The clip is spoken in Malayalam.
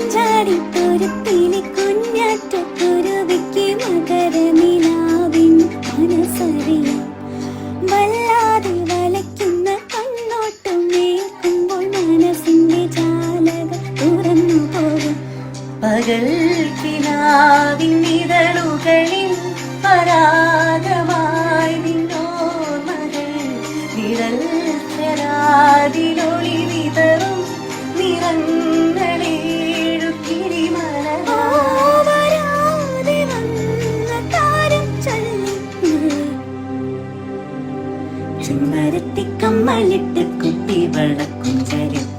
മഞ്ചാടിത്തോരത്തിലെ കുഞ്ഞാറ്റക്കുരുവിക്ക് മകരനിലാവിൻ മനസ്സറിയാം. വല്ലാതെ വലയ്ക്കുന്ന കണ്ണോട്ടം ഏൽക്കുമ്പോൾ മനസ്സിന്റെ ജാലകം തുറന്നു പോകും. പകൽ കിനാവിൻ നിഴലുകളിൽ പരാഗമായി നിന്നോർമകൾ നിഴൽ ചെരാതിലൊളി വിതറും നിറങ്ങളേഴു വരാതെ വന്ന താരം ചൊല്ലി ചെമ്പരത്തി കമ്മലിട്ട് കുത്തി വളക്കും ചരിത്രം